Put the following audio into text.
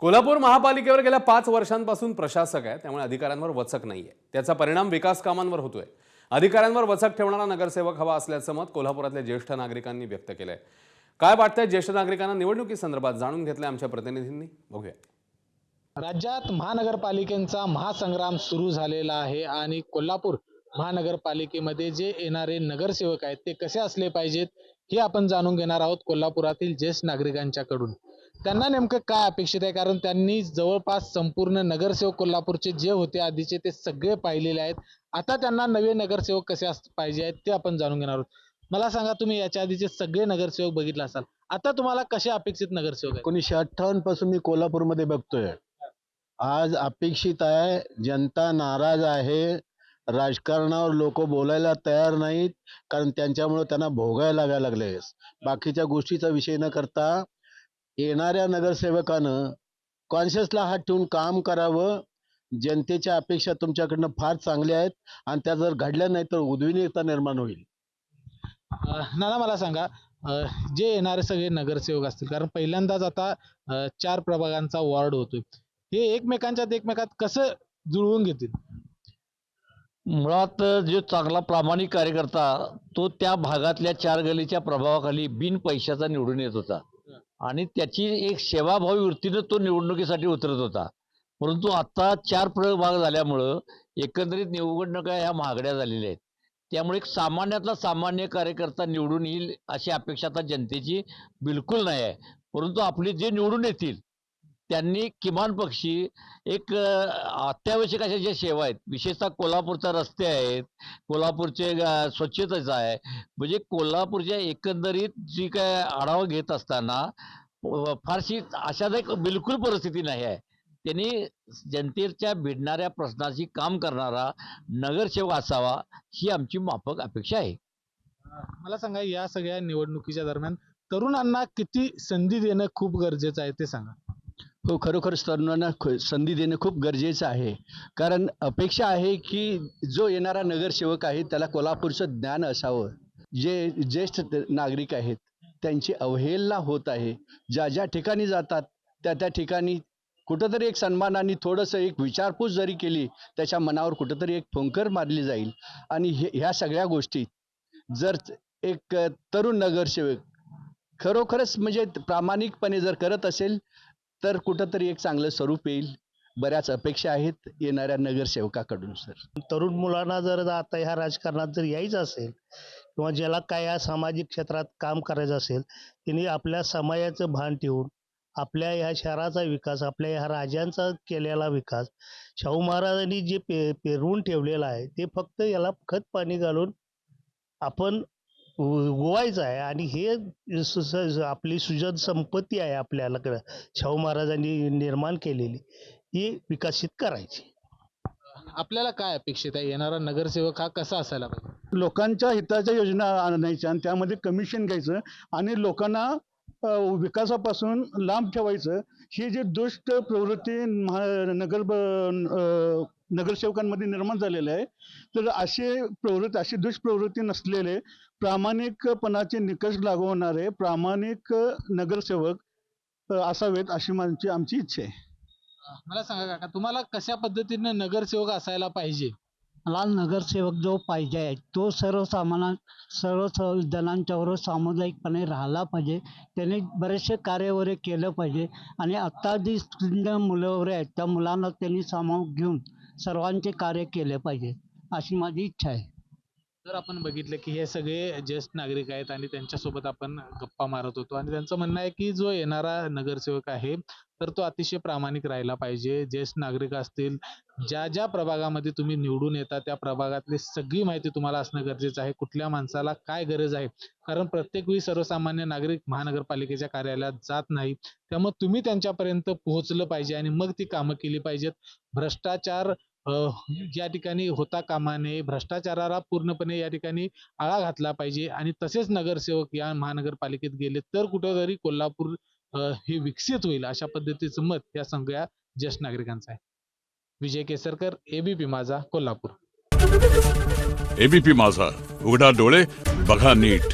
कोल्हापूर महापालिकेवर गेल्या 5 वर्षांपासून प्रशासक आहे, त्यामुळे अधिकाऱ्यांवर वचक नाहीये। त्याचा परिणाम विकास कामांवर होतोय। अधिकाऱ्यांवर वचक ठेवणारा नगरसेवक हवा असल्याचं मत कोल्हापुरातल्या ज्येष्ठ नागरिकांनी व्यक्त केलंय। काय वाटतंय ज्येष्ठ नागरिकांना निवडणुकीसंदर्भात जाणून घेतलंय आमच्या प्रतिनिधींनी, बघूया। राज्यात महानगरपालिकेचा महासंग्राम सुरू झालेला आहे आणि कोल्हापूर महानगरपालिकेमध्ये जे येणारे नगरसेवक आहेत ते कसे असले पाहिजेत हे आपण जाणून घेणार आहोत कोल्हापुरातील ज्येष्ठ नागरिकांच्याकडून। त्यांना नेमकं काय अपेक्षित आहे, कारण त्यांनी जवळपास संपूर्ण नगरसेवक कोल्हापूरचे जे होते आधीचे ते सगळे पाहिलेले आहेत। आता त्यांना नवे नगरसेवक कसे पाहिजे आहेत ते आपण जाणून घेणार आहोत। मला सांगा, तुम्ही याच्या आधीचे सगळे नगरसेवक बघितले असाल, आता तुम्हाला कसे अपेक्षित नगरसेवक आहेत? 1958 पासून मी कोल्हापूरमध्ये बघतोय। आज अपेक्षित आहे, जनता नाराज आहे, राजकारणावर लोक बोलायला तयार नाहीत, कारण त्यांच्यामुळे त्यांना भोगायला लागायला लागले। बाकीच्या गोष्टीचा विषय न करता येणाऱ्या नगरसेवकानं कॉन्शियसला हात ठेवून काम करावं। जनतेच्या अपेक्षा तुमच्याकडनं फार चांगल्या आहेत आणि त्या जर घडल्या नाही तर उद्विग्नता निर्माण होईल। नाना, मला सांगा, जे येणारे सगळे नगरसेवक असतील, कारण पहिल्यांदाच आता 4 प्रभागांचा वॉर्ड होतोय, हे एकमेकात कसं जुळवून घेतील? मुळात जो चांगला प्रामाणिक कार्यकर्ता तो त्या भागातल्या 4 गलीच्या प्रभावाखाली बिन पैशाचा निवडून येत होता आणि त्याची एक सेवाभावी वृत्तीनं तो निवडणुकीसाठी उतरत होता। परंतु आता 4 प्रभाग झाल्यामुळं एकंदरीत निवडणुका ह्या महागड्या झालेल्या आहेत, त्यामुळे एक सामान्यातला सामान्य कार्यकर्ता निवडून येईल अशी अपेक्षा आता जनतेची बिलकुल नाही आहे। परंतु आपले जे निवडून येतील त्यांनी किमान पक्षी एक अत्यावश्यक अशा ज्या सेवा आहेत, विशेषतः कोल्हापूरचा रस्ते आहेत, कोल्हापूरचे स्वच्छतेचं आहे, म्हणजे कोल्हापूरच्या एकंदरीत जी काय आढावा घेत असताना फारशी आशादायक बिलकुल परिस्थिती नाही आहे। त्यांनी जनतेच्या भिडणाऱ्या प्रश्नाशी काम करणारा नगरसेवक असावा ही आमची माफक अपेक्षा आहे। मला सांगा, या सगळ्या निवडणुकीच्या दरम्यान तरुणांना किती संधी देणं खूप गरजेचं आहे ते सांगा। हो, खरोखर तरुणांना संधी देणं खूप गरजेचं आहे, कारण अपेक्षा आहे की जो येणारा नगरसेवक आहे त्याला कोल्हापूरचं ज्ञान असावं। जे ज्येष्ठ नागरिक आहेत त्यांची अवहेलना होत आहे। ज्या ज्या ठिकाणी जातात त्या त्या ठिकाणी कुठंतरी एक सन्मानाने थोडंसं एक विचारपूस जरी केली त्याच्या मनावर कुठंतरी एक फुंकर मारली जाईल। आणि ह्या सगळ्या गोष्टी जर एक तरुण नगरसेवक खरोखरच म्हणजे प्रामाणिकपणे जर करत असेल तर कुठंतरी एक चांगलं स्वरूप येईल। बऱ्याच अपेक्षा आहेत येणाऱ्या नगरसेवकाकडून। सर, तरुण मुलांना जर आता ह्या राजकारणात जर यायचं असेल किंवा ज्याला काय या सामाजिक क्षेत्रात काम करायचं असेल, त्यांनी आपल्या समाजाचं भान ठेवून आपल्या ह्या शहराचा विकास, आपल्या ह्या राज्यांचा केलेला विकास, शाहू महाराजांनी जे पेरवून ठेवलेला आहे ते फक्त याला खत पाणी घालून आपण उगवायचं आहे। आणि हे आपली सुजन संपत्ती आहे आपल्याला शाहू महाराजांनी निर्माण केलेली, ही विकसित करायची। आपल्याला काय अपेक्षित आहे, येणारा नगरसेवक हा कसा असायला पाहिजे? लोकांच्या हिताच्या योजना आणायच्या आणि त्यामध्ये कमिशन घ्यायचं आणि लोकांना विकासापासून लांब ठेवायचं। ही जी दुष्ट प्रवृत्ती नगरसेवकांमध्ये निर्माण झालेली आहे, तर अशी दुष्प्रवृत्ती नसलेले प्रामाणिकपणाचे निकष लागवणारे प्रामाणिक नगरसेवक असावेत अशी आमची इच्छा आहे। मला सांगा काका, तुम्हाला कशा पद्धतीने नगरसेवक असायला पाहिजे? मला नगरसेवक जो पाहिजे आहे तो सर्व जणांच्याबरोबर सामुदायिकपणे राहिला पाहिजे। त्याने बरेचसे कार्य वगैरे केलं पाहिजे आणि आत्ता जी मुलं वगैरे आहेत त्या मुलांना त्यांनी सामावून घेऊन सर्वांचे कार्य केले पाहिजे अशी माझी इच्छा आहे। तर आपण बघितलं की हे सगळे ज्येष्ठ नागरिक आहेत आणि त्यांच्यासोबत आपण गप्पा मारत होतो आणि त्यांचं म्हणणं आहे की जो येणारा नगरसेवक आहे तर तो अतिशय प्रामाणिक राहिला पाहिजे। ज्येष्ठ नागरिक असतील, ज्या ज्या प्रभागामध्ये तुम्ही निवडून येता त्या प्रभागातली सगळी माहिती तुम्हाला असणं गरजेचं आहे, कुठल्या माणसाला काय गरज आहे, कारण प्रत्येक वेळी सर्वसामान्य नागरिक महानगरपालिकेच्या कार्यालयात जात नाही, त्यामुळे तुम्ही त्यांच्यापर्यंत पोहोचलं पाहिजे आणि मग ती कामं केली पाहिजेत। भ्रष्टाचार या ठिकाणी होता कामा नये, भ्रष्टाचाराला पूर्णपणे या ठिकाणी आळा घातला पाहिजे आणि तसेच नगरसेवक या महानगरपालिकेत गेले तर कुठेतरी कोल्हापूर हे विकसित होईल, अशा पद्धतीचं मत या सगळ्या ज्येष्ठ नागरिकांचं आहे। विजय केसरकर, एबीपी माझा, कोल्हापूर। एबीपी माझा, उघडा डोळे बघा नीट।